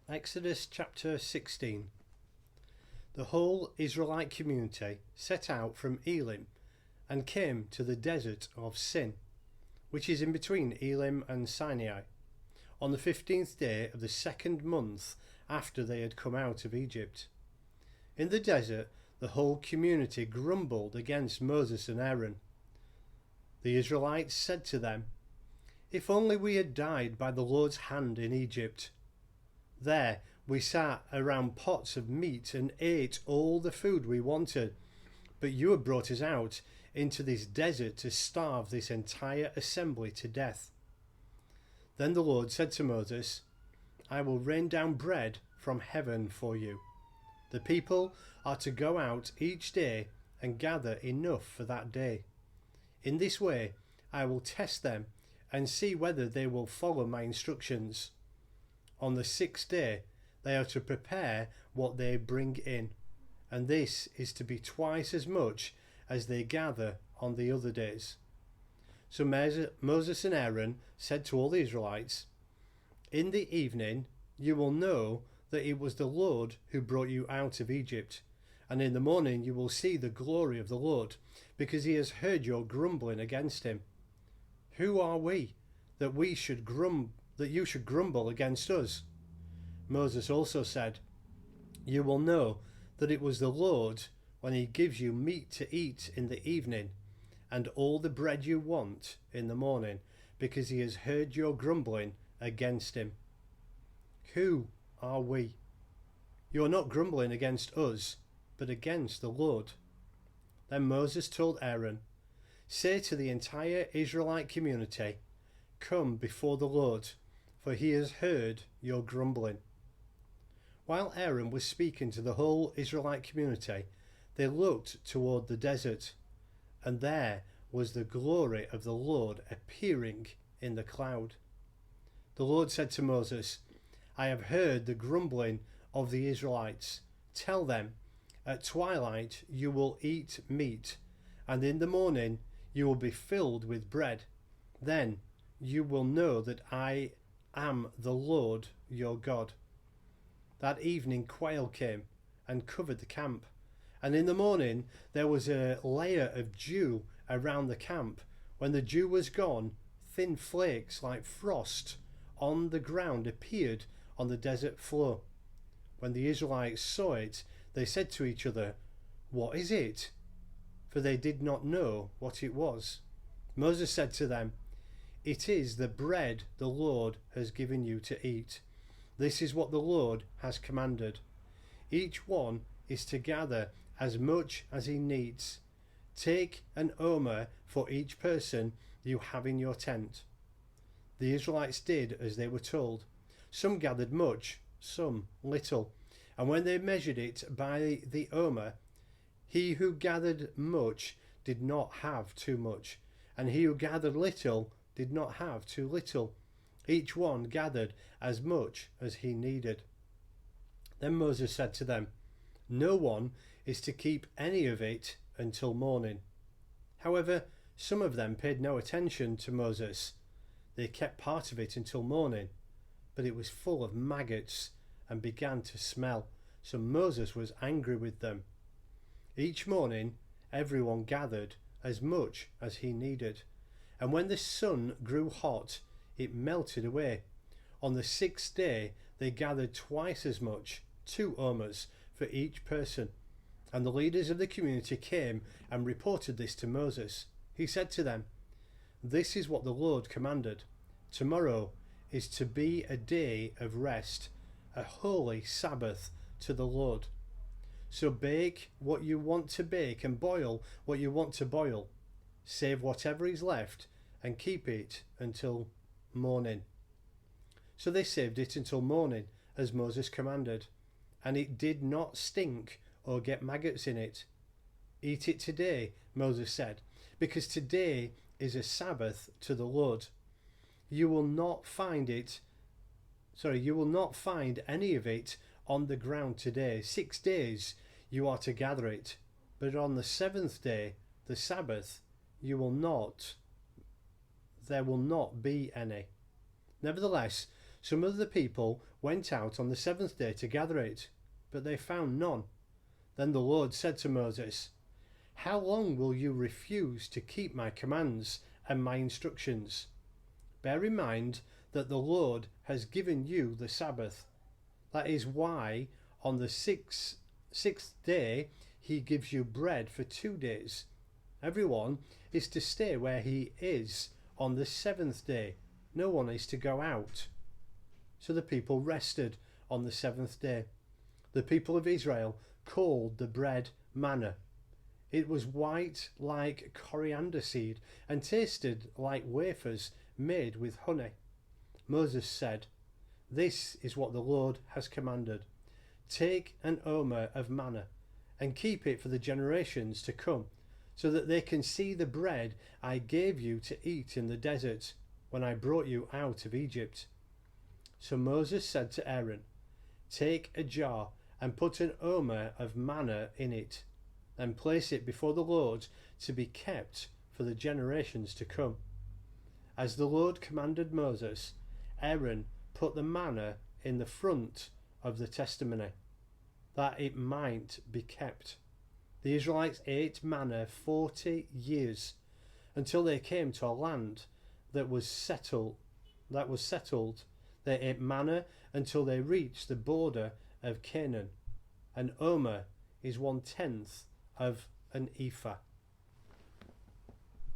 Exodus chapter 16. The whole Israelite community set out from Elim and came to the desert of Sin, which is in between Elim and Sinai, on the 15th day of the second month after they had come out of Egypt. In the desert, the whole community grumbled against Moses and Aaron. The Israelites said to them, "If only we had died by the Lord's hand in Egypt. There we sat around pots of meat and ate all the food we wanted, but you have brought us out into this desert to starve this entire assembly to death." Then the Lord said to Moses, "I will rain down bread from heaven for you. The people are to go out each day and gather enough for that day. In this way I will test them and see whether they will follow my instructions. On the sixth day they are to prepare what they bring in, and this is to be twice as much as they gather on the other days." So Moses and Aaron said to all the Israelites, "In the evening you will know that it was the Lord who brought you out of Egypt, and in the morning you will see the glory of the Lord, because he has heard your grumbling against him. Who are we that you should grumble against us?" Moses also said, "You will know that it was the Lord when he gives you meat to eat in the evening and all the bread you want in the morning, because he has heard your grumbling against him." Who are we? You are not grumbling against us, but against the Lord. Then Moses told Aaron, "Say to the entire Israelite community, 'Come before the Lord, for he has heard your grumbling.'" While Aaron was speaking to the whole Israelite community, they looked toward the desert, and there was the glory of the Lord appearing in the cloud. The Lord said to Moses, "I have heard the grumbling of the Israelites. Tell them, at twilight you will eat meat, and in the morning you will be filled with bread. Then you will know that I am the Lord your God." That evening quail came and covered the camp, and in the morning there was a layer of dew around the camp. When the dew was gone, thin flakes like frost on the ground appeared on the desert floor. When the Israelites saw it, they said to each other, "What is it?" For they did not know what it was. Moses said to them, "It is the bread the Lord has given you to eat. This is what the Lord has commanded. Each one is to gather as much as he needs. Take an omer for each person you have in your tent." The Israelites did as they were told. Some gathered much, some little. And when they measured it by the omer, he who gathered much did not have too much, and he who gathered little did not have too little. Each one gathered as much as he needed. Then Moses said to them, "No one is to keep any of it until morning." However, some of them paid no attention to Moses. They kept part of it until morning, but it was full of maggots and began to smell, so Moses was angry with them. Each morning everyone gathered as much as he needed, and when the sun grew hot, it melted away. On the sixth day they gathered twice as much, 2 omers for each person. And the leaders of the community came and reported this to Moses. He said to them, "This is what the Lord commanded. Tomorrow is to be a day of rest, a holy Sabbath to the Lord. So bake what you want to bake and boil what you want to boil. Save whatever is left and keep it until morning." So they saved it until morning, as Moses commanded, and it did not stink or get maggots in it. "Eat it today," Moses said, "because today is a Sabbath to the Lord. You will not find any of it on the ground today. 6 days you are to gather it, but on the seventh day, the Sabbath, there will not be any." Nevertheless, Some of the people went out on the seventh day to gather it, but they found none. Then the Lord said to Moses, "How long will you refuse to keep my commands and my instructions? Bear in mind that the Lord has given you the Sabbath. That is why on the sixth day he gives you bread for 2 days. Everyone is to stay where he is on the seventh day. No one is to go out." So the people rested on the seventh day. The people of Israel called the bread manna. It was white like coriander seed and tasted like wafers made with honey. Moses said, "This is what the Lord has commanded. Take an omer of manna and keep it for the generations to come, so that they can see the bread I gave you to eat in the desert when I brought you out of Egypt." So Moses said to Aaron, "Take a jar and put an omer of manna in it, and place it before the Lord to be kept for the generations to come." As the Lord commanded Moses, Aaron put the manna in the front of the testimony, that it might be kept. The Israelites ate manna 40 years, until they came to a land that was settled. They ate manna until they reached the border of Canaan. An omer is 1/10 of an ephah.